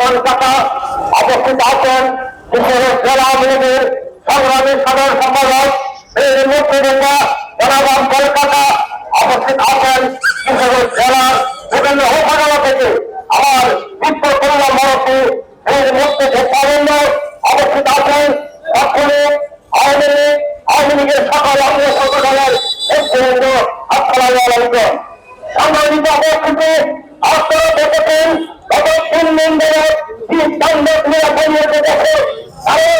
কলকাতা অবস্থিত আছেন কিশোরের জেলা আওয়ামী লীগের সংগ্রামী সাধারণ সম্পাদক এই মুক্তিযোদ্ধা জনাব কলকাতা অবস্থিত আছেন কিশোরের জেলার বিভিন্ন উপজেলা থেকে আমার বিশ্ব কল্যাণ মরফি এই মুক্তিযোদ্ধাবৃন্দ অবস্থিত আছেন তৎক্ষণিক আওয়ামী লীগের সকল অঙ্গ সংগঠনের নেতৃবৃন্দ। আসসালামু আলাইকুম। সংগঠিত অবস্থিতি আপনারা দেখেছেন গত 3 দিন ধরে সিদ্ধান্তগুলো পরিণত দেখে তারা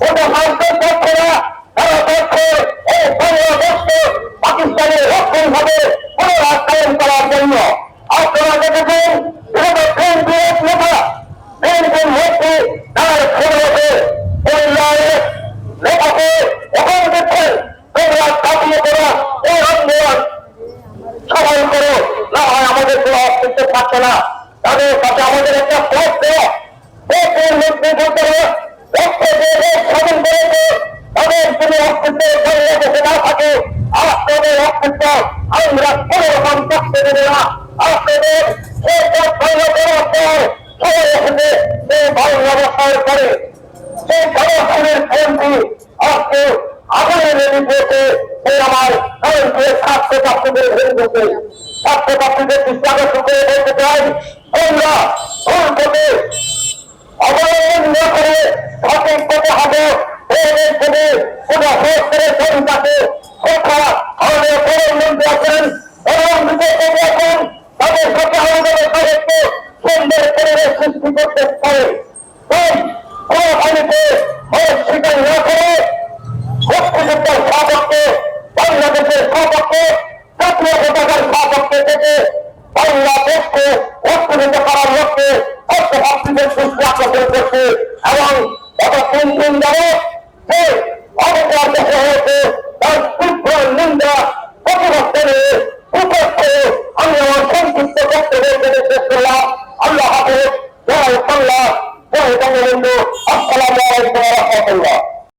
ওটা সংসদ পক্ষরা তারা পক্ষে এই বাংলাদেশকে পাকিস্তানের রক্ষণ ভাবে পুনরাস্থায়ন করার জন্য আপনারা দেখেছেন নেতা বিএনপির মধ্যে তার খেলোয়াড়ে নেতাকে এখন দেখছেন তোমরা কাটিয়ে করা এই আন্দোলন সবাই করো না হয় আমাদের কোনো অস্তিত্ব থাকছে না। তাদের কাছে আমাদের একটা পথ দেওয়া দেশের মধ্যে রক্ত দিয়ে স্বাধীন করেছে তাদের কোনো অস্তিত্বের বাংলাদেশে না থাকে আপনাদের অস্তিত্ব আমরা কোনো রকম থাকতে দেবে না। আপনাদের সেই পথ ভালো করার পর সবাই এসেছে সেই ভালো ব্যবস্থার করে সেই জনগণের ফোনটি আজকে আগুনে লেগে দিয়েছে সেই আমার ছাত্রছাত্রীদের ঘুরে দিয়েছে ছাত্রছাত্রীদের দৃষ্টাকে শুকিয়ে বলতে চাই আমরা ভুল পথে অবলম্বন না করে সঠিক পথে হবে এদের থেকে কোনো হোস্টেলের পরিচাকে কোথা আমাদের প্রধানমন্ত্রী আছেন প্রধানমন্ত্রী আছেন তাদের সাথে আমাদের সবাইকে সুন্দর পরিবেশ সৃষ্টি করতে পারে কোনো পানিতে স্বীকার না করে মুক্তিযুদ্ধের স্বপক্ষে বাংলাদেশের স্বপক্ষে জাতীয় পতাকার স্বপক্ষে থেকে বাংলাদেশকে উত্তেজিত করার লক্ষ্যে অর্থভাবীদের সৃষ্টি আকর্ষণ করছে এবং গত 3 দিন ধরে যে অবকার দেশে হয়েছে তার তীব্র নিন্দা প্রতিবাদ করে উপস্থে আমি আমার সংক্ষিপ্ত বক্তব্য শেষ করলাম। আল্লাহ হাফেজ, জয় বাংলা, জয় বঙ্গবন্ধু। আসসালামু আলাইকুম ওয়া রাহমাতুল্লাহ।